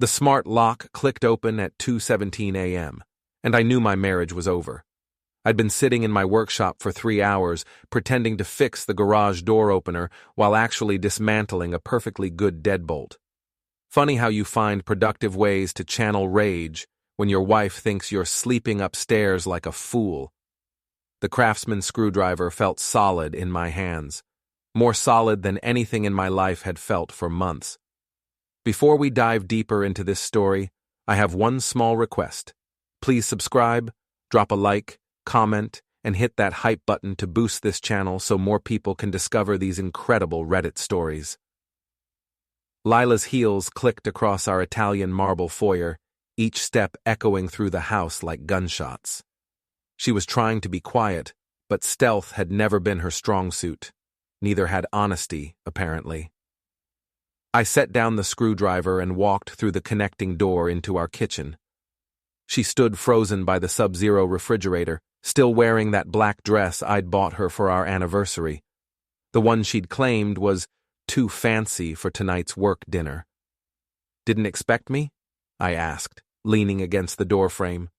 The smart lock clicked open at 2:17 a.m., and I knew my marriage was over. I'd been sitting in my workshop for 3 hours, pretending to fix the garage door opener while actually dismantling a perfectly good deadbolt. Funny how you find productive ways to channel rage when your wife thinks you're sleeping upstairs like a fool. The craftsman screwdriver felt solid in my hands, more solid than anything in my life had felt for months. Before we dive deeper into this story, I have one small request. Please subscribe, drop a like, comment, and hit that hype button to boost this channel so more people can discover these incredible Reddit stories. Lila's heels clicked across our Italian marble foyer, each step echoing through the house like gunshots. She was trying to be quiet, but stealth had never been her strong suit. Neither had honesty, apparently. I set down the screwdriver and walked through the connecting door into our kitchen. She stood frozen by the Sub-Zero refrigerator, still wearing that black dress I'd bought her for our anniversary. The one she'd claimed was too fancy for tonight's work dinner. "Didn't expect me?" I asked, leaning against the doorframe.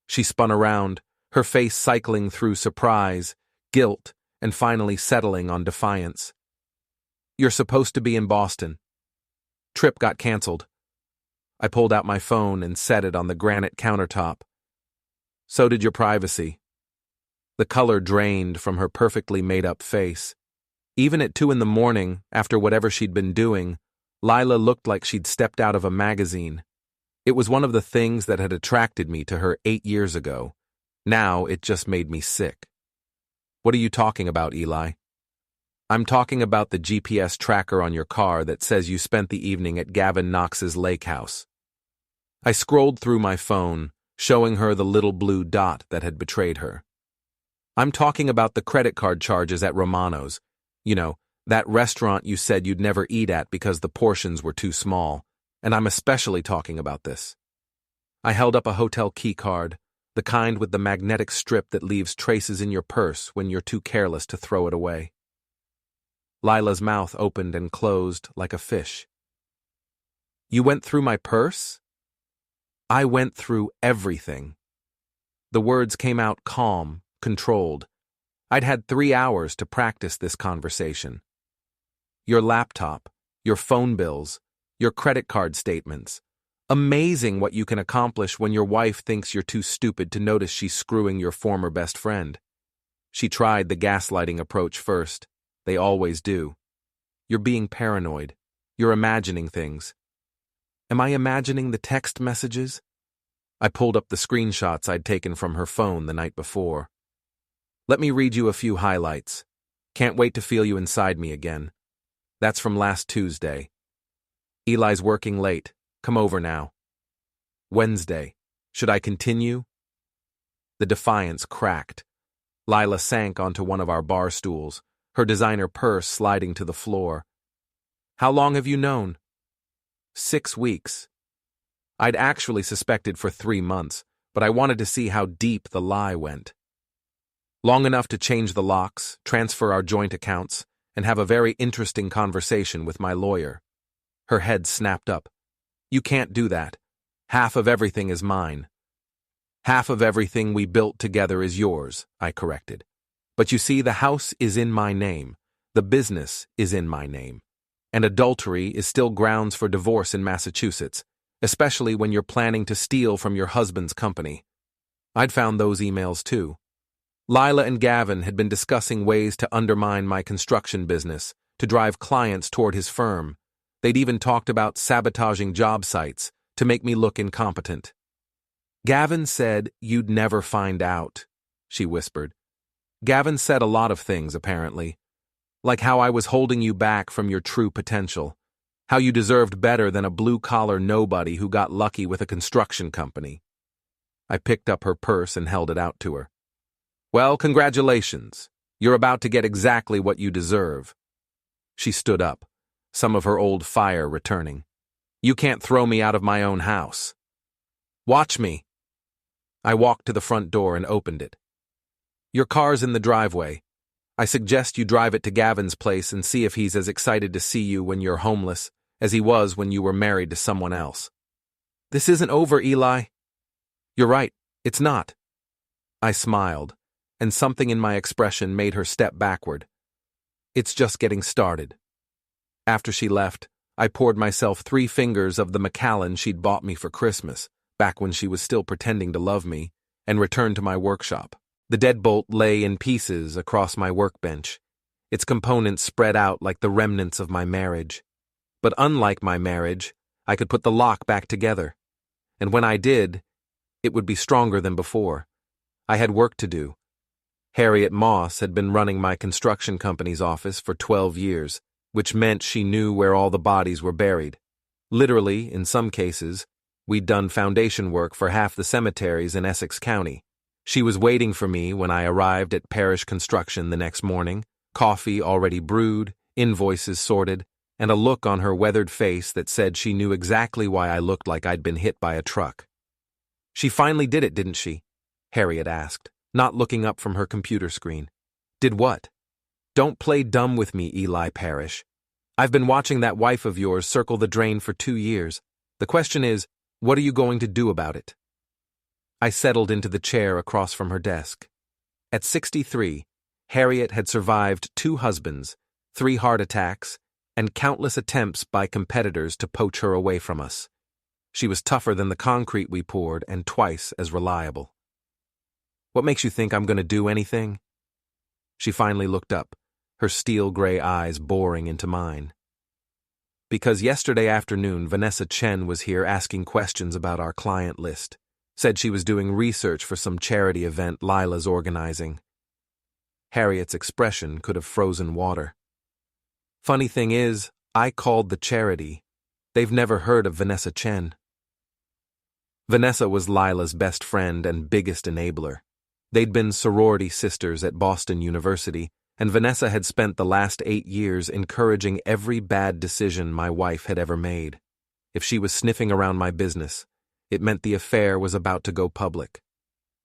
She spun around, her face cycling through surprise, guilt, and finally settling on defiance. "You're supposed to be in Boston. Trip got canceled." I pulled out my phone and set it on the granite countertop. "So did your privacy." The color drained from her perfectly made-up face. Even at 2 a.m, after whatever she'd been doing, Lila looked like she'd stepped out of a magazine. It was one of the things that had attracted me to her 8 years ago. Now it just made me sick. "What are you talking about, Eli?" "I'm talking about the GPS tracker on your car that says you spent the evening at Gavin Knox's lake house." I scrolled through my phone, showing her the little blue dot that had betrayed her. "I'm talking about the credit card charges at Romano's. You know, that restaurant you said you'd never eat at because the portions were too small, and I'm especially talking about this." I held up a hotel key card, the kind with the magnetic strip that leaves traces in your purse when you're too careless to throw it away. Lila's mouth opened and closed like a fish. "You went through my purse?" "I went through everything." The words came out calm, controlled. I'd had 3 hours to practice this conversation. "Your laptop, your phone bills, your credit card statements. Amazing what you can accomplish when your wife thinks you're too stupid to notice she's screwing your former best friend." She tried the gaslighting approach first. They always do. "You're being paranoid. You're imagining things." "Am I imagining the text messages?" I pulled up the screenshots I'd taken from her phone the night before. "Let me read you a few highlights. Can't wait to feel you inside me again. That's from last Tuesday. Eli's working late. Come over now. Wednesday. Should I continue?" The defiance cracked. Lila sank onto one of our bar stools, her designer purse sliding to the floor. "How long have you known?" 6 weeks. I'd actually suspected for 3 months, but I wanted to see how deep the lie went. "Long enough to change the locks, transfer our joint accounts, and have a very interesting conversation with my lawyer." Her head snapped up. "You can't do that. Half of everything is mine." "Half of everything we built together is yours," I corrected. "But you see, the house is in my name. The business is in my name. And adultery is still grounds for divorce in Massachusetts, especially when you're planning to steal from your husband's company." I'd found those emails too. Lila and Gavin had been discussing ways to undermine my construction business, to drive clients toward his firm. They'd even talked about sabotaging job sites to make me look incompetent. "Gavin said you'd never find out," she whispered. "Gavin said a lot of things, apparently. Like how I was holding you back from your true potential. How you deserved better than a blue-collar nobody who got lucky with a construction company." I picked up her purse and held it out to her. "Well, congratulations. You're about to get exactly what you deserve." She stood up, some of her old fire returning. "You can't throw me out of my own house." "Watch me." I walked to the front door and opened it. "Your car's in the driveway. I suggest you drive it to Gavin's place and see if he's as excited to see you when you're homeless as he was when you were married to someone else." This isn't over, Eli. You're right, it's not. I smiled, and something in my expression made her step backward. It's just getting started. After she left, I poured myself 3 fingers of the Macallan she'd bought me for Christmas, back when she was still pretending to love me, and returned to my workshop. The deadbolt lay in pieces across my workbench, its components spread out like the remnants of my marriage. But unlike my marriage, I could put the lock back together. And when I did, it would be stronger than before. I had work to do. Harriet Moss had been running my construction company's office for 12 years, which meant she knew where all the bodies were buried. Literally, in some cases, we'd done foundation work for half the cemeteries in Essex County. She was waiting for me when I arrived at Parish Construction the next morning, coffee already brewed, invoices sorted, and a look on her weathered face that said she knew exactly why I looked like I'd been hit by a truck. "She finally did it, didn't she?" Harriet asked, not looking up from her computer screen. "Did what?" "Don't play dumb with me, Eli Parish. I've been watching that wife of yours circle the drain for 2 years. The question is, what are you going to do about it?" I settled into the chair across from her desk. At 63, Harriet had survived 2 husbands, 3 heart attacks, and countless attempts by competitors to poach her away from us. She was tougher than the concrete we poured and twice as reliable. "What makes you think I'm going to do anything?" She finally looked up, her steel-gray eyes boring into mine. "Because yesterday afternoon Vanessa Chen was here asking questions about our client list. Said she was doing research for some charity event Lila's organizing." Harriet's expression could have frozen water. "Funny thing is, I called the charity. They've never heard of Vanessa Chen." Vanessa was Lila's best friend and biggest enabler. They'd been sorority sisters at Boston University, and Vanessa had spent the last 8 years encouraging every bad decision my wife had ever made. If she was sniffing around my business, it meant the affair was about to go public.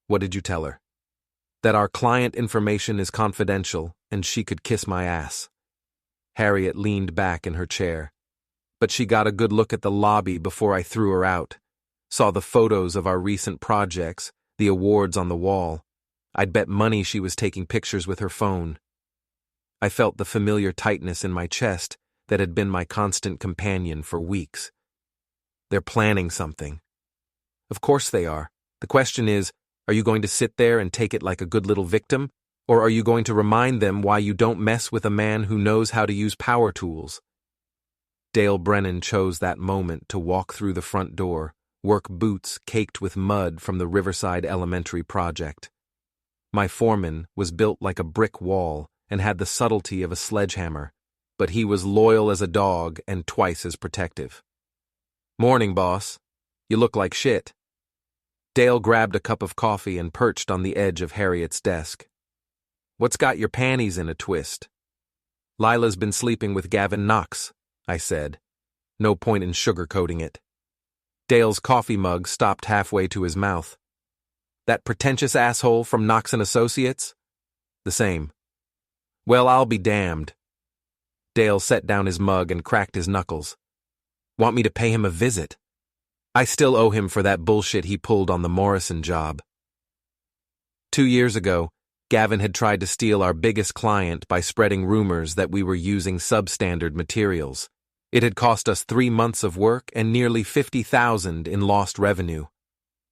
"What did you tell her?" "That our client information is confidential and she could kiss my ass." Harriet leaned back in her chair. "But she got a good look at the lobby before I threw her out. Saw the photos of our recent projects, the awards on the wall. I'd bet money she was taking pictures with her phone." I felt the familiar tightness in my chest that had been my constant companion for weeks. "They're planning something." "Of course they are. The question is, are you going to sit there and take it like a good little victim, or are you going to remind them why you don't mess with a man who knows how to use power tools?" Dale Brennan chose that moment to walk through the front door, work boots caked with mud from the Riverside Elementary project. My foreman was built like a brick wall and had the subtlety of a sledgehammer, but he was loyal as a dog and twice as protective. "Morning, boss. You look like shit." Dale grabbed a cup of coffee and perched on the edge of Harriet's desk. "What's got your panties in a twist?" "Lila's been sleeping with Gavin Knox," I said. No point in sugarcoating it. Dale's coffee mug stopped halfway to his mouth. "That pretentious asshole from Knox and Associates?" "The same." "Well, I'll be damned." Dale set down his mug and cracked his knuckles. "Want me to pay him a visit? I still owe him for that bullshit he pulled on the Morrison job." 2 years ago, Gavin had tried to steal our biggest client by spreading rumors that we were using substandard materials. It had cost us 3 months of work and nearly $50,000 in lost revenue.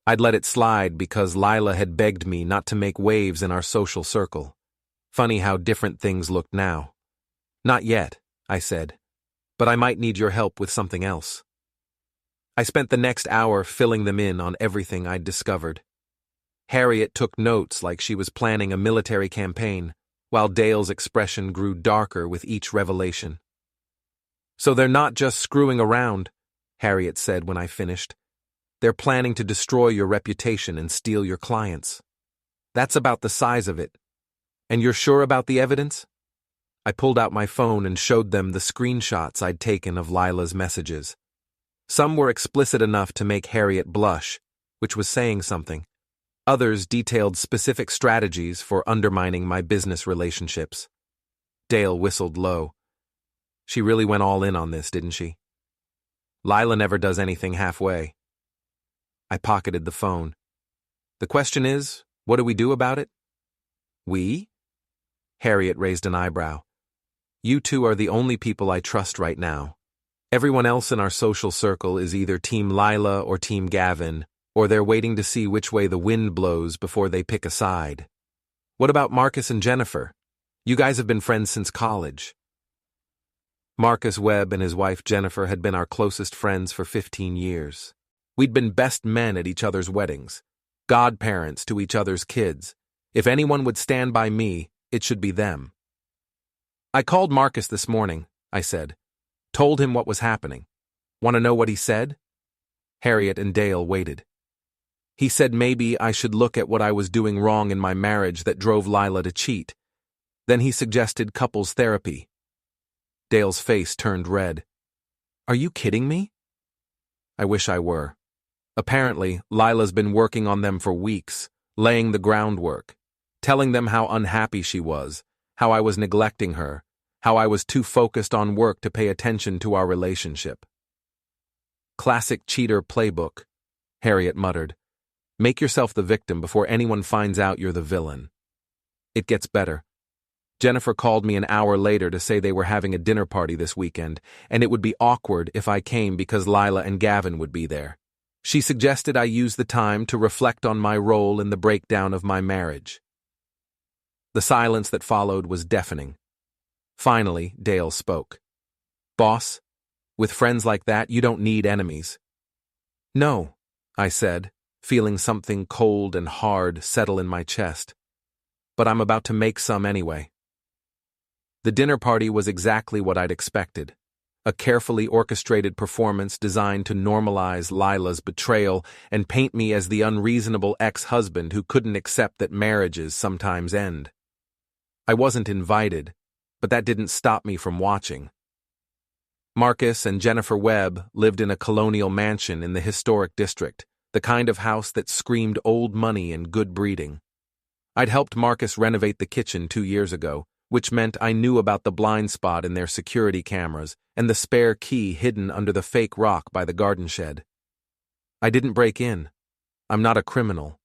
I'd let it slide because Lila had begged me not to make waves in our social circle. Funny how different things looked now. "Not yet," I said, "but I might need your help with something else." I spent the next hour filling them in on everything I'd discovered. Harriet took notes like she was planning a military campaign, while Dale's expression grew darker with each revelation. "So they're not just screwing around," Harriet said when I finished. "They're planning to destroy your reputation and steal your clients. That's about the size of it. And you're sure about the evidence?" I pulled out my phone and showed them the screenshots I'd taken of Lila's messages. Some were explicit enough to make Harriet blush, which was saying something. Others detailed specific strategies for undermining my business relationships. Dale whistled low. "She really went all in on this, didn't she?" "Lila never does anything halfway." I pocketed the phone. The question is, what do we do about it? We? Harriet raised an eyebrow. You two are the only people I trust right now. Everyone else in our social circle is either Team Lila or Team Gavin, or they're waiting to see which way the wind blows before they pick a side. What about Marcus and Jennifer? You guys have been friends since college. Marcus Webb and his wife Jennifer had been our closest friends for 15 years. We'd been best men at each other's weddings, godparents to each other's kids. If anyone would stand by me, it should be them. I called Marcus this morning, I said. Told him what was happening. Want to know what he said? Harriet and Dale waited. He said maybe I should look at what I was doing wrong in my marriage that drove Lila to cheat. Then he suggested couples therapy. Dale's face turned red. Are you kidding me? I wish I were. Apparently, Lila's been working on them for weeks, laying the groundwork, telling them how unhappy she was, how I was neglecting her, how I was too focused on work to pay attention to our relationship. Classic cheater playbook, Harriet muttered. Make yourself the victim before anyone finds out you're the villain. It gets better. Jennifer called me an hour later to say they were having a dinner party this weekend, and it would be awkward if I came because Lila and Gavin would be there. She suggested I use the time to reflect on my role in the breakdown of my marriage. The silence that followed was deafening. Finally, Dale spoke. Boss, with friends like that, you don't need enemies. No, I said, feeling something cold and hard settle in my chest. But I'm about to make some anyway. The dinner party was exactly what I'd expected. A carefully orchestrated performance designed to normalize Lila's betrayal and paint me as the unreasonable ex-husband who couldn't accept that marriages sometimes end. I wasn't invited, but that didn't stop me from watching. Marcus and Jennifer Webb lived in a colonial mansion in the historic district, the kind of house that screamed old money and good breeding. I'd helped Marcus renovate the kitchen 2 years ago, which meant I knew about the blind spot in their security cameras and the spare key hidden under the fake rock by the garden shed. I didn't break in. I'm not a criminal.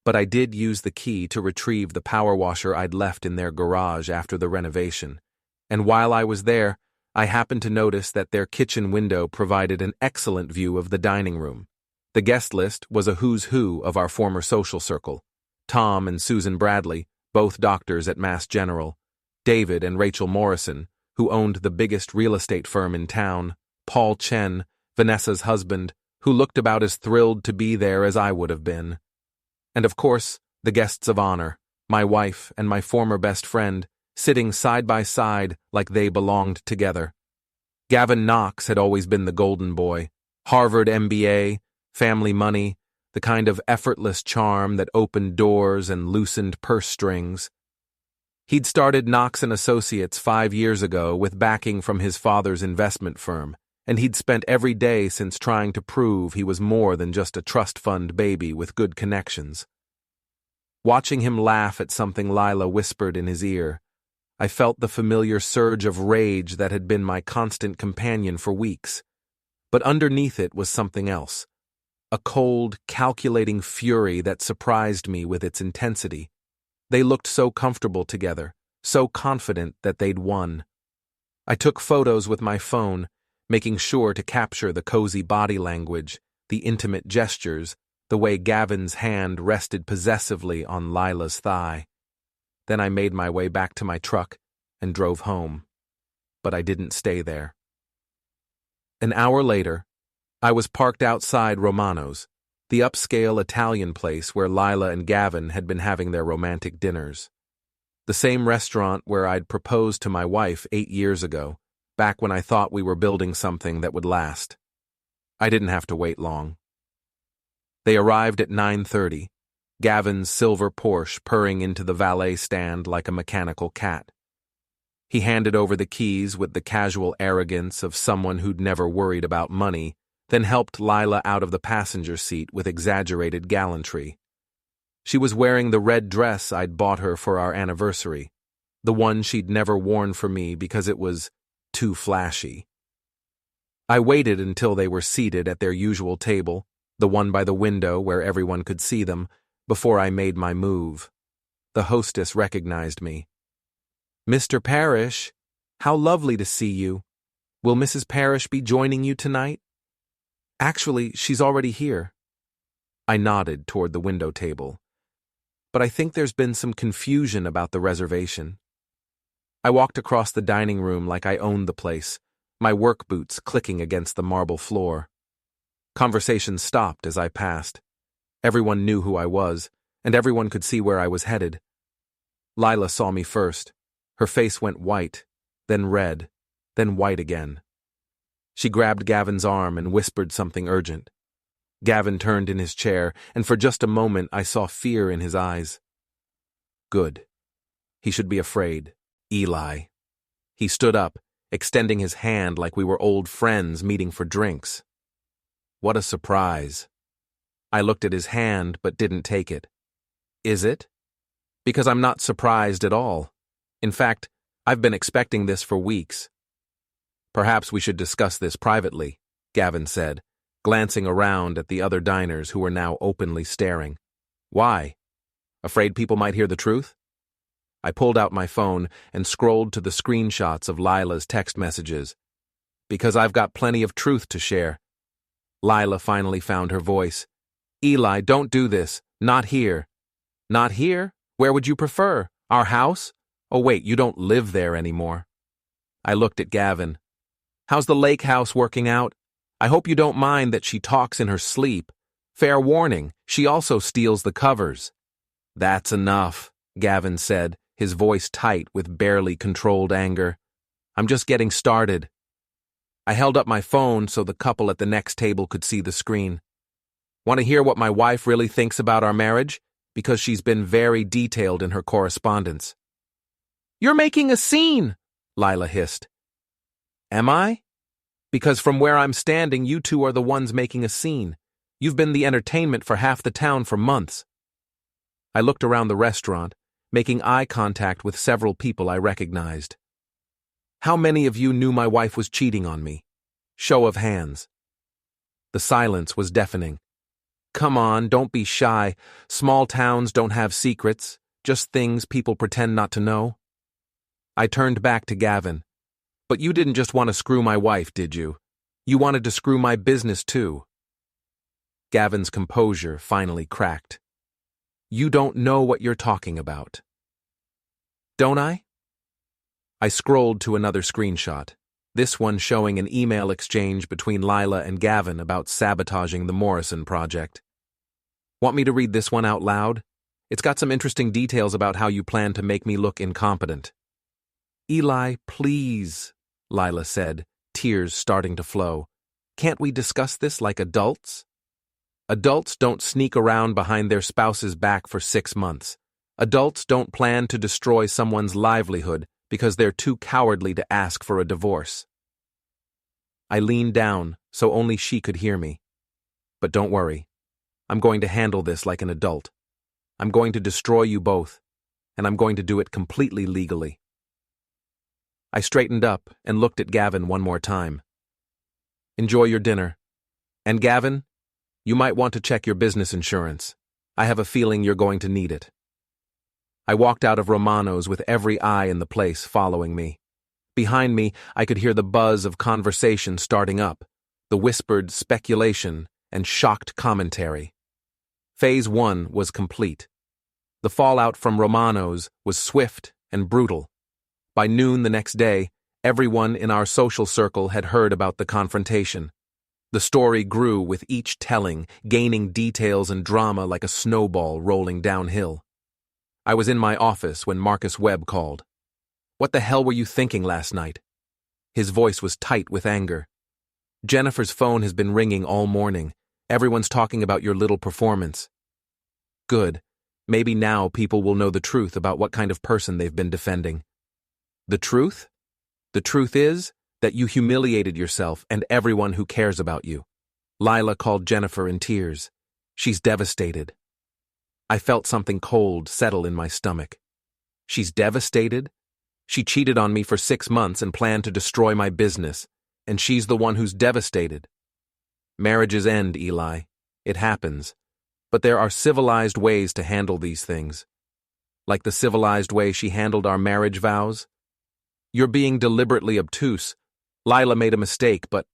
But I did use the key to retrieve the power washer I'd left in their garage after the renovation, and while I was there, I happened to notice that their kitchen window provided an excellent view of the dining room. The guest list was a who's who of our former social circle. Tom and Susan Bradley, both doctors at Mass General, David and Rachel Morrison, who owned the biggest real estate firm in town, Paul Chen, Vanessa's husband, who looked about as thrilled to be there as I would have been. And of course, the guests of honor, my wife and my former best friend, sitting side by side like they belonged together. Gavin Knox had always been the golden boy, Harvard MBA, family money, the kind of effortless charm that opened doors and loosened purse strings. He'd started Knox & Associates 5 years ago with backing from his father's investment firm, and he'd spent every day since trying to prove he was more than just a trust fund baby with good connections. Watching him laugh at something Lila whispered in his ear, I felt the familiar surge of rage that had been my constant companion for weeks. But underneath it was something else, a cold, calculating fury that surprised me with its intensity. They looked so comfortable together, so confident that they'd won. I took photos with my phone, making sure to capture the cozy body language, the intimate gestures, the way Gavin's hand rested possessively on Lila's thigh. Then I made my way back to my truck and drove home. But I didn't stay there. An hour later, I was parked outside Romano's, the upscale Italian place where Lila and Gavin had been having their romantic dinners. The same restaurant where I'd proposed to my wife 8 years ago, back when I thought we were building something that would last. I didn't have to wait long. They arrived at 9:30, Gavin's silver Porsche purring into the valet stand like a mechanical cat. He handed over the keys with the casual arrogance of someone who'd never worried about money, then helped Lila out of the passenger seat with exaggerated gallantry. She was wearing the red dress I'd bought her for our anniversary, the one she'd never worn for me because it was too flashy. I waited until they were seated at their usual table, the one by the window where everyone could see them, before I made my move. The hostess recognized me. "Mr. Parish, how lovely to see you. Will Mrs. Parish be joining you tonight?" "Actually, she's already here." I nodded toward the window table. "But I think there's been some confusion about the reservation." I walked across the dining room like I owned the place, my work boots clicking against the marble floor. Conversation stopped as I passed. Everyone knew who I was, and everyone could see where I was headed. Lila saw me first. Her face went white, then red, then white again. She grabbed Gavin's arm and whispered something urgent. Gavin turned in his chair, and for just a moment I saw fear in his eyes. Good. He should be afraid. Eli. He stood up, extending his hand like we were old friends meeting for drinks. What a surprise. I looked at his hand but didn't take it. Is it? Because I'm not surprised at all. In fact, I've been expecting this for weeks. Perhaps we should discuss this privately, Gavin said, glancing around at the other diners who were now openly staring. Why? Afraid people might hear the truth? I pulled out my phone and scrolled to the screenshots of Lila's text messages. Because I've got plenty of truth to share. Lila finally found her voice. Eli, don't do this. Not here. Not here? Where would you prefer? Our house? Oh wait, you don't live there anymore. I looked at Gavin. How's the lake house working out? I hope you don't mind that she talks in her sleep. Fair warning, she also steals the covers. That's enough, Gavin said, his voice tight with barely controlled anger. I'm just getting started. I held up my phone so the couple at the next table could see the screen. Want to hear what my wife really thinks about our marriage? Because she's been very detailed in her correspondence. You're making a scene, Lila hissed. Am I? Because from where I'm standing, you two are the ones making a scene. You've been the entertainment for half the town for months. I looked around the restaurant, making eye contact with several people I recognized. How many of you knew my wife was cheating on me? Show of hands. The silence was deafening. Come on, don't be shy. Small towns don't have secrets, just things people pretend not to know. I turned back to Gavin. But you didn't just want to screw my wife, did you? You wanted to screw my business too. Gavin's composure finally cracked. You don't know what you're talking about. Don't I? I scrolled to another screenshot, this one showing an email exchange between Lila and Gavin about sabotaging the Morrison project. Want me to read this one out loud? It's got some interesting details about how you plan to make me look incompetent. Eli, please, Lila said, tears starting to flow. Can't we discuss this like adults? Adults don't sneak around behind their spouse's back for 6 months. Adults don't plan to destroy someone's livelihood because they're too cowardly to ask for a divorce. I leaned down so only she could hear me. But don't worry. I'm going to handle this like an adult. I'm going to destroy you both, and I'm going to do it completely legally. I straightened up and looked at Gavin one more time. Enjoy your dinner. And Gavin, you might want to check your business insurance. I have a feeling you're going to need it. I walked out of Romano's with every eye in the place following me. Behind me, I could hear the buzz of conversation starting up, the whispered speculation and shocked commentary. Phase 1 was complete. The fallout from Romano's was swift and brutal. By noon the next day, everyone in our social circle had heard about the confrontation. The story grew with each telling, gaining details and drama like a snowball rolling downhill. I was in my office when Marcus Webb called. What the hell were you thinking last night? His voice was tight with anger. Jennifer's phone has been ringing all morning. Everyone's talking about your little performance. Good. Maybe now people will know the truth about what kind of person they've been defending. The truth? The truth is that you humiliated yourself and everyone who cares about you. Lila called Jennifer in tears. She's devastated. I felt something cold settle in my stomach. She's devastated? She cheated on me for 6 months and planned to destroy my business, and she's the one who's devastated. Marriages end, Eli. It happens. But there are civilized ways to handle these things. Like the civilized way she handled our marriage vows. You're being deliberately obtuse. Lila made a mistake, but...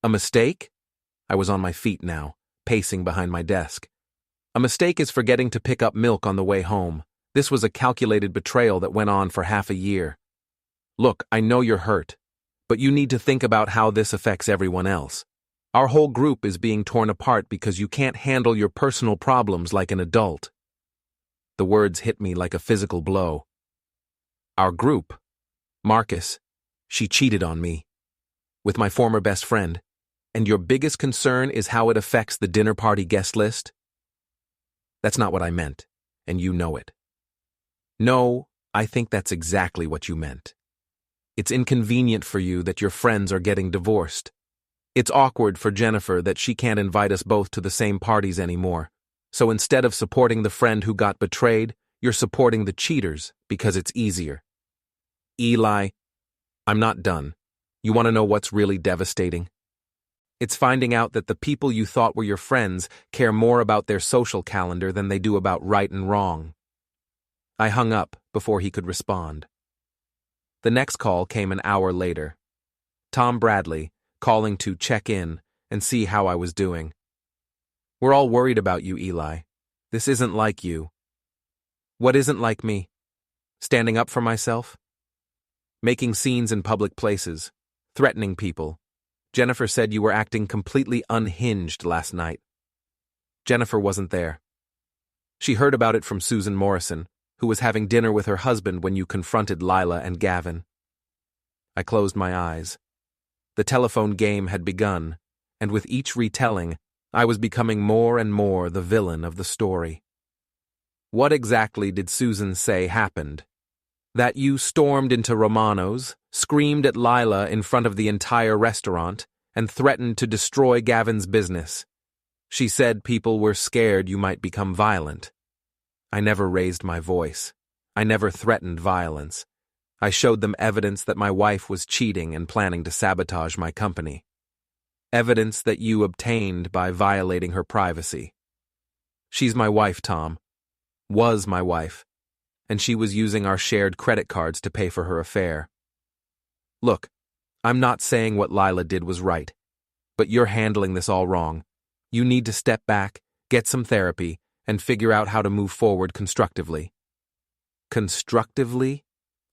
A mistake? I was on my feet now, pacing behind my desk. A mistake is forgetting to pick up milk on the way home. This was a calculated betrayal that went on for half a year. Look, I know you're hurt, but you need to think about how this affects everyone else. Our whole group is being torn apart because you can't handle your personal problems like an adult. The words hit me like a physical blow. Our group? Marcus, she cheated on me. With my former best friend. And your biggest concern is how it affects the dinner party guest list? That's not what I meant, and you know it. No, I think that's exactly what you meant. It's inconvenient for you that your friends are getting divorced. It's awkward for Jennifer that she can't invite us both to the same parties anymore. So instead of supporting the friend who got betrayed, you're supporting the cheaters because it's easier. Eli, I'm not done. You want to know what's really devastating? It's finding out that the people you thought were your friends care more about their social calendar than they do about right and wrong. I hung up before he could respond. The next call came an hour later. Tom Bradley, calling to check in and see how I was doing. We're all worried about you, Eli. This isn't like you. What isn't like me? Standing up for myself? Making scenes in public places, threatening people. Jennifer said you were acting completely unhinged last night. Jennifer wasn't there. She heard about it from Susan Morrison, who was having dinner with her husband when you confronted Lila and Gavin. I closed my eyes. The telephone game had begun, and with each retelling, I was becoming more and more the villain of the story. What exactly did Susan say happened? That you stormed into Romano's, screamed at Lila in front of the entire restaurant, and threatened to destroy Gavin's business. She said people were scared you might become violent. I never raised my voice. I never threatened violence. I showed them evidence that my wife was cheating and planning to sabotage my company. Evidence that you obtained by violating her privacy. She's my wife, Tom. Was my wife. And she was using our shared credit cards to pay for her affair. Look, I'm not saying what Lila did was right, but you're handling this all wrong. You need to step back, get some therapy, and figure out how to move forward constructively. Constructively?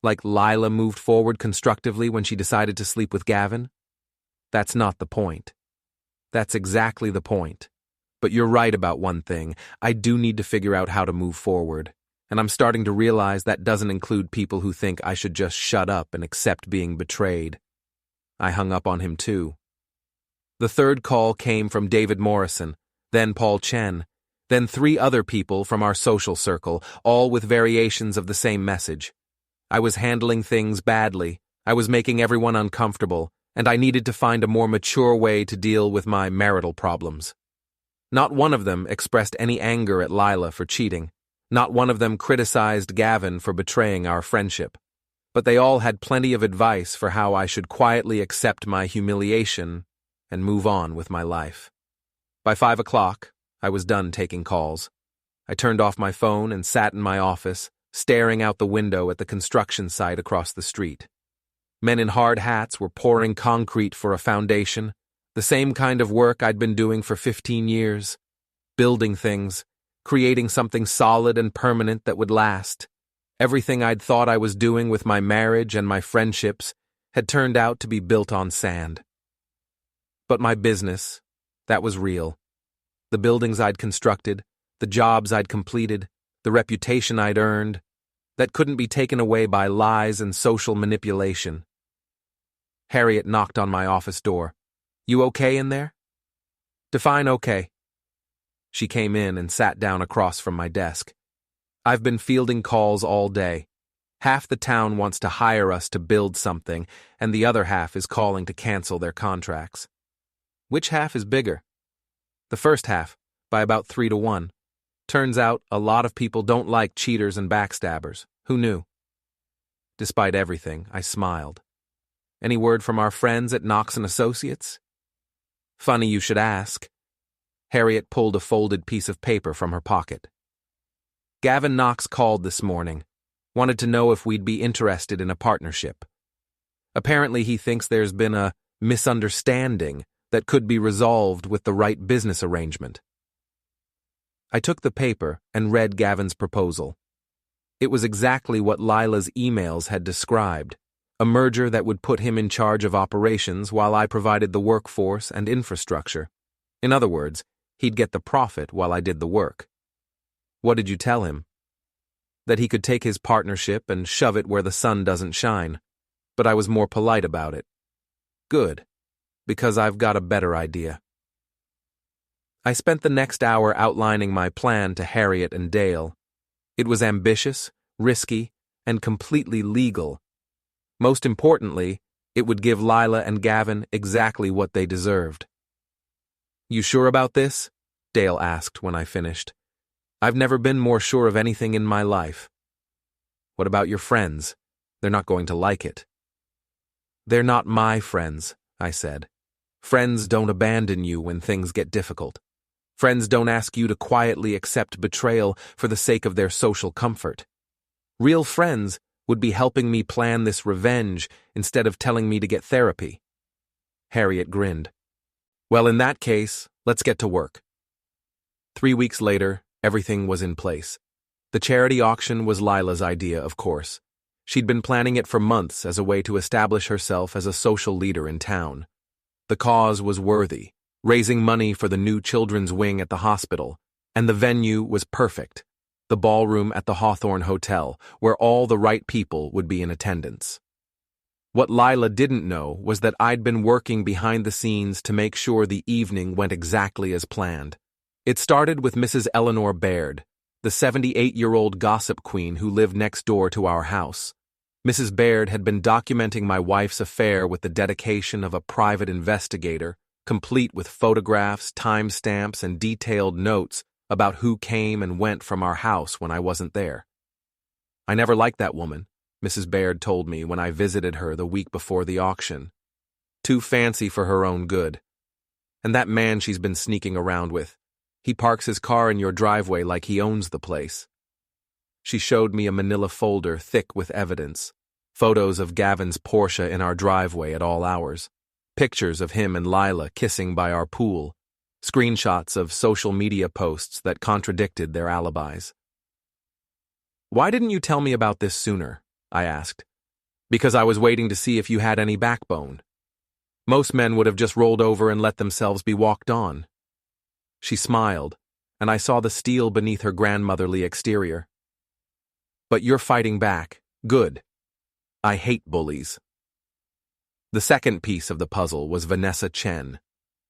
Like Lila moved forward constructively when she decided to sleep with Gavin? That's not the point. That's exactly the point. But you're right about one thing. I do need to figure out how to move forward. And I'm starting to realize that doesn't include people who think I should just shut up and accept being betrayed. I hung up on him too. The third call came from David Morrison, then Paul Chen, then 3 other people from our social circle, all with variations of the same message. I was handling things badly, I was making everyone uncomfortable, and I needed to find a more mature way to deal with my marital problems. Not one of them expressed any anger at Lila for cheating. Not one of them criticized Gavin for betraying our friendship. But they all had plenty of advice for how I should quietly accept my humiliation and move on with my life. By 5 o'clock, I was done taking calls. I turned off my phone and sat in my office, staring out the window at the construction site across the street. Men in hard hats were pouring concrete for a foundation, the same kind of work I'd been doing for 15 years, building things, creating something solid and permanent that would last. Everything I'd thought I was doing with my marriage and my friendships had turned out to be built on sand. But my business, that was real. The buildings I'd constructed, the jobs I'd completed, the reputation I'd earned, that couldn't be taken away by lies and social manipulation. Harriet knocked on my office door. "You okay in there?" "Define okay." She came in and sat down across from my desk. "I've been fielding calls all day. Half the town wants to hire us to build something, and the other half is calling to cancel their contracts. Which half is bigger?" "The first half, by about 3 to 1. Turns out a lot of people don't like cheaters and backstabbers. Who knew?" Despite everything, I smiled. "Any word from our friends at Knox & Associates?" "Funny you should ask." Harriet pulled a folded piece of paper from her pocket. Gavin Knox called this morning. Wanted to know if we'd be interested in a partnership. Apparently he thinks there's been a misunderstanding that could be resolved with the right business arrangement. I took the paper and read Gavin's proposal. It was exactly what Lila's emails had described, a merger that would put him in charge of operations while I provided the workforce and infrastructure. In other words, he'd get the profit while I did the work. What did you tell him? That he could take his partnership and shove it where the sun doesn't shine, but I was more polite about it. Good, because I've got a better idea. I spent the next hour outlining my plan to Harriet and Dale. It was ambitious, risky, and completely legal. Most importantly, it would give Lila and Gavin exactly what they deserved. You sure about this? Dale asked when I finished. I've never been more sure of anything in my life. What about your friends? They're not going to like it. They're not my friends, I said. Friends don't abandon you when things get difficult. Friends don't ask you to quietly accept betrayal for the sake of their social comfort. Real friends would be helping me plan this revenge instead of telling me to get therapy. Harriet grinned. Well, in that case, let's get to work. 3 weeks later, everything was in place. The charity auction was Lila's idea, of course. She'd been planning it for months as a way to establish herself as a social leader in town. The cause was worthy, raising money for the new children's wing at the hospital, and the venue was perfect, the ballroom at the Hawthorne Hotel, where all the right people would be in attendance. What Lila didn't know was that I'd been working behind the scenes to make sure the evening went exactly as planned. It started with Mrs. Eleanor Baird, the 78-year-old gossip queen who lived next door to our house. Mrs. Baird had been documenting my wife's affair with the dedication of a private investigator, complete with photographs, timestamps, and detailed notes about who came and went from our house when I wasn't there. I never liked that woman, Mrs. Baird told me when I visited her the week before the auction. Too fancy for her own good. And that man she's been sneaking around with, he parks his car in your driveway like he owns the place. She showed me a manila folder thick with evidence, photos of Gavin's Porsche in our driveway at all hours, pictures of him and Lila kissing by our pool, screenshots of social media posts that contradicted their alibis. Why didn't you tell me about this sooner? I asked. Because I was waiting to see if you had any backbone. Most men would have just rolled over and let themselves be walked on. She smiled, and I saw the steel beneath her grandmotherly exterior. But you're fighting back. Good. I hate bullies. The second piece of the puzzle was Vanessa Chen.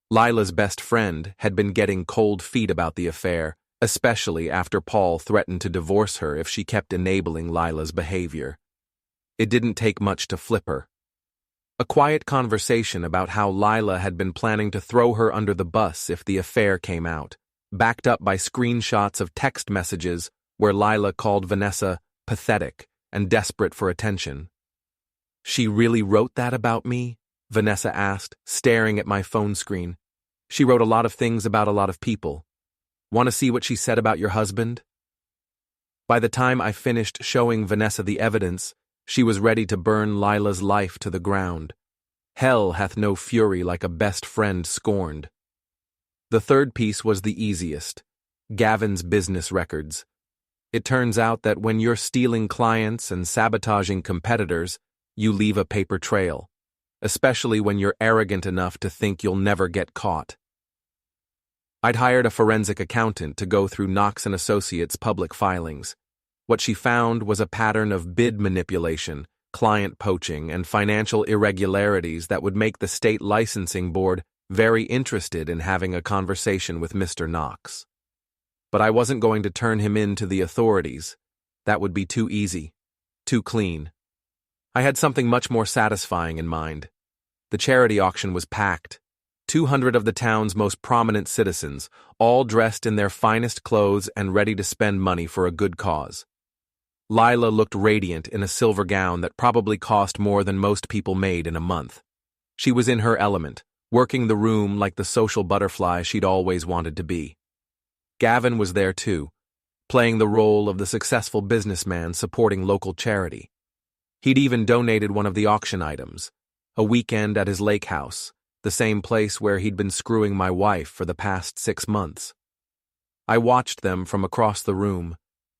Lila's best friend had been getting cold feet about the affair, especially after Paul threatened to divorce her if she kept enabling Lila's behavior. It didn't take much to flip her. A quiet conversation about how Lila had been planning to throw her under the bus if the affair came out, backed up by screenshots of text messages where Lila called Vanessa pathetic and desperate for attention. She really wrote that about me? Vanessa asked, staring at my phone screen. She wrote a lot of things about a lot of people. Want to see what she said about your husband? By the time I finished showing Vanessa the evidence, she was ready to burn Lila's life to the ground. Hell hath no fury like a best friend scorned. The third piece was the easiest, Gavin's business records. It turns out that when you're stealing clients and sabotaging competitors, you leave a paper trail, especially when you're arrogant enough to think you'll never get caught. I'd hired a forensic accountant to go through Knox & Associates' public filings. What she found was a pattern of bid manipulation, client poaching, and financial irregularities that would make the state licensing board very interested in having a conversation with Mr. Knox. But I wasn't going to turn him in to the authorities. That would be too easy, too clean. I had something much more satisfying in mind. The charity auction was packed. 200 of the town's most prominent citizens, all dressed in their finest clothes and ready to spend money for a good cause. Lila looked radiant in a silver gown that probably cost more than most people made in a month. She was in her element, working the room like the social butterfly she'd always wanted to be. Gavin was there too, playing the role of the successful businessman supporting local charity. He'd even donated one of the auction items, a weekend at his lake house, the same place where he'd been screwing my wife for the past 6 months. I watched them from across the room,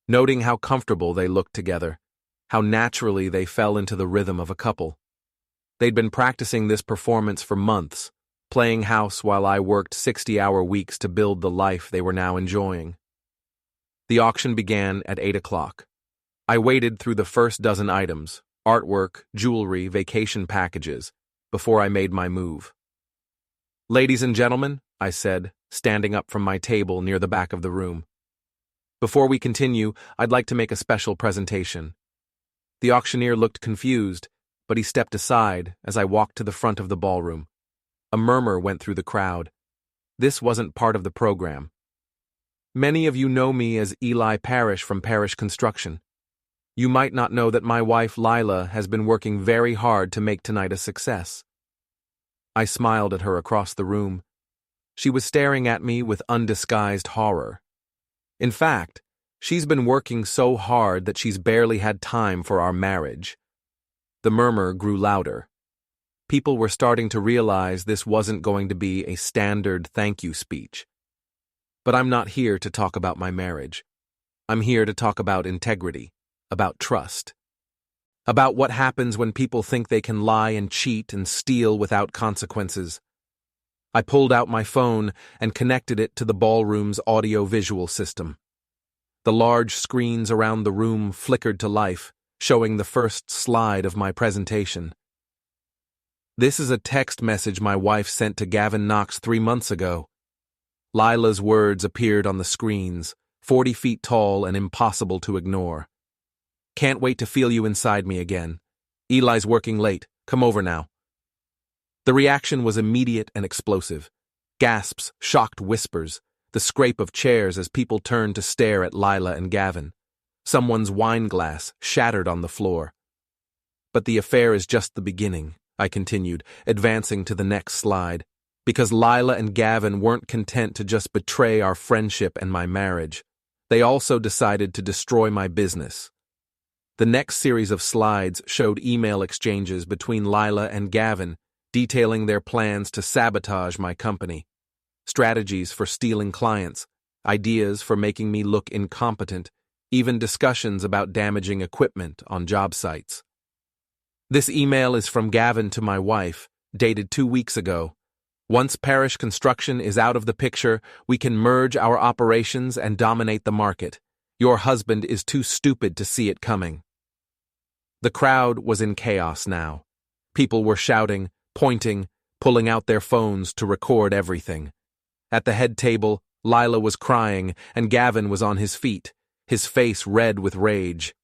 noting how comfortable they looked together, how naturally they fell into the rhythm of a couple. They'd been practicing this performance for months, playing house while I worked 60-hour weeks to build the life they were now enjoying. The auction began at 8 o'clock. I waded through the first dozen items, artwork, jewelry, vacation packages, before I made my move. "Ladies and gentlemen," I said, standing up from my table near the back of the room. "Before we continue, I'd like to make a special presentation." The auctioneer looked confused, but he stepped aside as I walked to the front of the ballroom. A murmur went through the crowd. This wasn't part of the program. "Many of you know me as Eli Parish from Parish Construction. You might not know that my wife Lila has been working very hard to make tonight a success." I smiled at her across the room. She was staring at me with undisguised horror. In fact, she's been working so hard that she's barely had time for our marriage. The murmur grew louder. People were starting to realize this wasn't going to be a standard thank you speech. But I'm not here to talk about my marriage. I'm here to talk about integrity, about trust, about what happens when people think they can lie and cheat and steal without consequences. I pulled out my phone and connected it to the ballroom's audio-visual system. The large screens around the room flickered to life, showing the first slide of my presentation. "This is a text message my wife sent to Gavin Knox 3 months ago." Lila's words appeared on the screens, 40 feet tall and impossible to ignore. "Can't wait to feel you inside me again. Eli's working late. Come over now." The reaction was immediate and explosive. Gasps, shocked whispers, the scrape of chairs as people turned to stare at Lila and Gavin. Someone's wine glass shattered on the floor. "But the affair is just the beginning," I continued, advancing to the next slide, because Lila and Gavin weren't content to just betray our friendship and my marriage. They also decided to destroy my business. The next series of slides showed email exchanges between Lila and Gavin, detailing their plans to sabotage my company, strategies for stealing clients, ideas for making me look incompetent, even discussions about damaging equipment on job sites. "This email is from Gavin to my wife, dated 2 weeks ago. Once Parish Construction is out of the picture, we can merge our operations and dominate the market. Your husband is too stupid to see it coming." The crowd was in chaos now. People were shouting, pointing, pulling out their phones to record everything. At the head table, Lila was crying, and Gavin was on his feet, his face red with rage.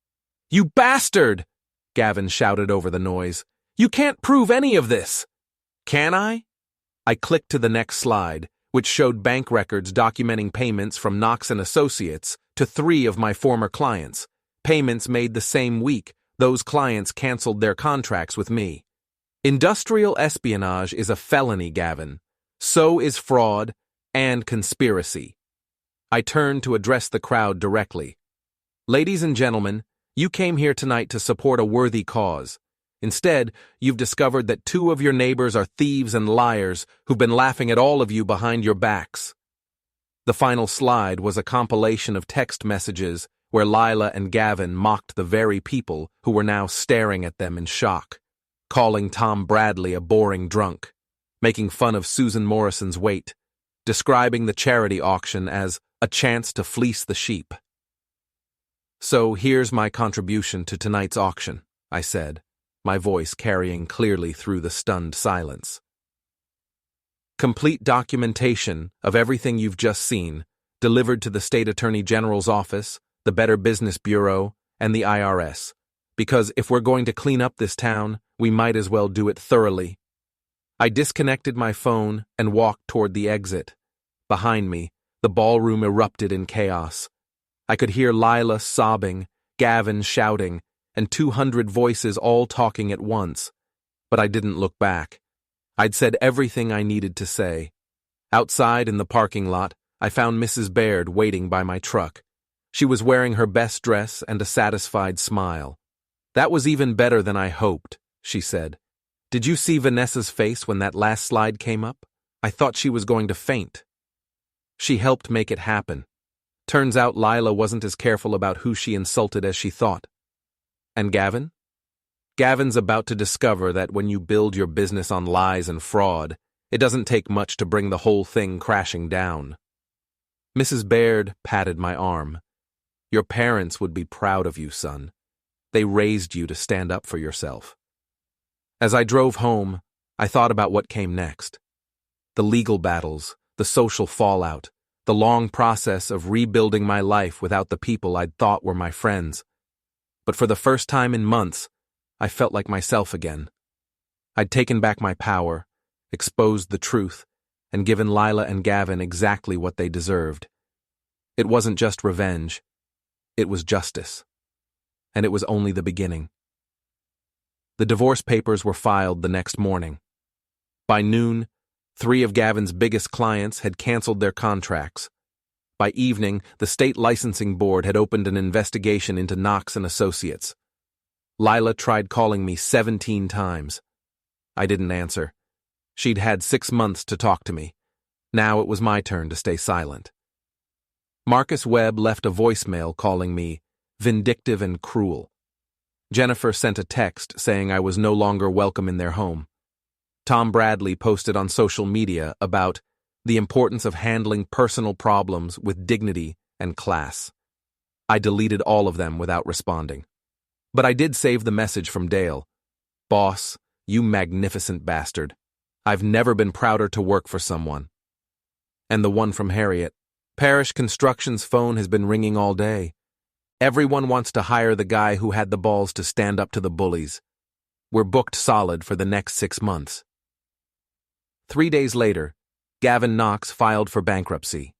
"You bastard!" Gavin shouted over the noise. "You can't prove any of this." "Can I?" I clicked to the next slide, which showed bank records documenting payments from Knox and Associates to 3 of my former clients. Payments made the same week those clients canceled their contracts with me. Industrial espionage is a felony, Gavin. So is fraud and conspiracy. I turned to address the crowd directly. "Ladies and gentlemen, you came here tonight to support a worthy cause. Instead, you've discovered that 2 of your neighbors are thieves and liars who've been laughing at all of you behind your backs." The final slide was a compilation of text messages where Lila and Gavin mocked the very people who were now staring at them in shock, calling Tom Bradley a boring drunk, making fun of Susan Morrison's weight, describing the charity auction as a chance to fleece the sheep. "So here's my contribution to tonight's auction," I said, my voice carrying clearly through the stunned silence. "Complete documentation of everything you've just seen, delivered to the State Attorney General's office, the Better Business Bureau, and the IRS, because if we're going to clean up this town, we might as well do it thoroughly." I disconnected my phone and walked toward the exit. Behind me, the ballroom erupted in chaos. I could hear Lila sobbing, Gavin shouting, and 200 voices all talking at once, but I didn't look back. I'd said everything I needed to say. Outside in the parking lot, I found Mrs. Baird waiting by my truck. She was wearing her best dress and a satisfied smile. "That was even better than I hoped," she said. "Did you see Vanessa's face when that last slide came up? I thought she was going to faint." She helped make it happen. Turns out Lila wasn't as careful about who she insulted as she thought. And Gavin? Gavin's about to discover that when you build your business on lies and fraud, it doesn't take much to bring the whole thing crashing down. Mrs. Baird patted my arm. "Your parents would be proud of you, son. They raised you to stand up for yourself." As I drove home, I thought about what came next. The legal battles, the social fallout, the long process of rebuilding my life without the people I'd thought were my friends. But for the first time in months, I felt like myself again. I'd taken back my power, exposed the truth, and given Lila and Gavin exactly what they deserved. It wasn't just revenge. It was justice. And it was only the beginning. The divorce papers were filed the next morning. By noon, 3 of Gavin's biggest clients had canceled their contracts. By evening, the state licensing board had opened an investigation into Knox and Associates. Lila tried calling me 17 times. I didn't answer. She'd had 6 months to talk to me. Now it was my turn to stay silent. Marcus Webb left a voicemail calling me vindictive and cruel. Jennifer sent a text saying I was no longer welcome in their home. Tom Bradley posted on social media about the importance of handling personal problems with dignity and class. I deleted all of them without responding. But I did save the message from Dale. "Boss, you magnificent bastard. I've never been prouder to work for someone." And the one from Harriet. "Parish Construction's phone has been ringing all day. Everyone wants to hire the guy who had the balls to stand up to the bullies. We're booked solid for the next 6 months." 3 days later, Gavin Knox filed for bankruptcy.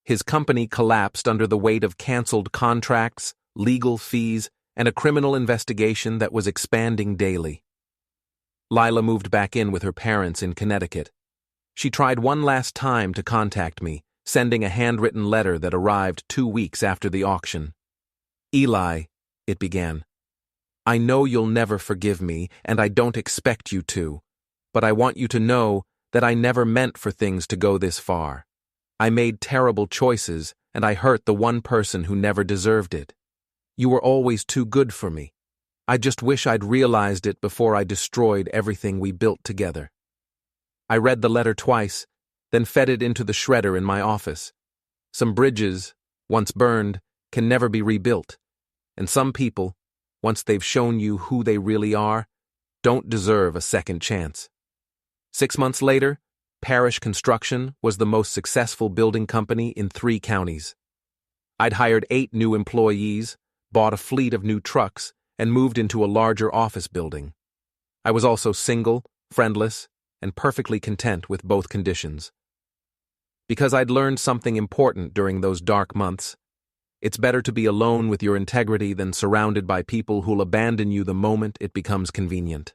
His company collapsed under the weight of canceled contracts, legal fees, and a criminal investigation that was expanding daily. Lila moved back in with her parents in Connecticut. She tried one last time to contact me, sending a handwritten letter that arrived 2 weeks after the auction. "Eli," it began, "I know you'll never forgive me, and I don't expect you to, but I want you to know that I never meant for things to go this far. I made terrible choices, and I hurt the one person who never deserved it. You were always too good for me. I just wish I'd realized it before I destroyed everything we built together." I read the letter twice, then fed it into the shredder in my office. Some bridges, once burned, can never be rebuilt, and some people, once they've shown you who they really are, don't deserve a second chance. 6 months later, Parish Construction was the most successful building company in 3 counties. I'd hired 8 new employees, bought a fleet of new trucks, and moved into a larger office building. I was also single, friendless, and perfectly content with both conditions. Because I'd learned something important during those dark months. It's better to be alone with your integrity than surrounded by people who'll abandon you the moment it becomes convenient.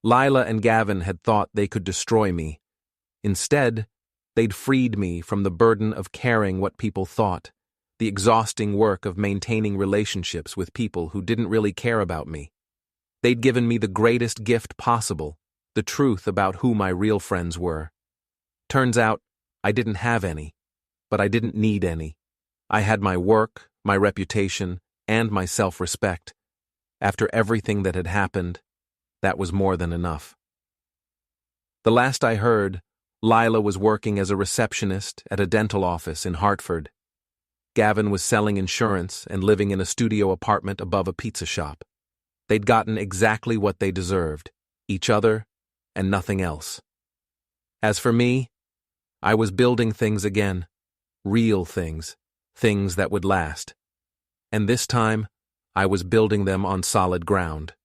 Lila and Gavin had thought they could destroy me. Instead, they'd freed me from the burden of caring what people thought, the exhausting work of maintaining relationships with people who didn't really care about me. They'd given me the greatest gift possible, the truth about who my real friends were. Turns out, I didn't have any, but I didn't need any. I had my work, my reputation, and my self-respect. After everything that had happened, that was more than enough. The last I heard, Lila was working as a receptionist at a dental office in Hartford. Gavin was selling insurance and living in a studio apartment above a pizza shop. They'd gotten exactly what they deserved, each other and nothing else. As for me, I was building things again, real things, things that would last. And this time, I was building them on solid ground.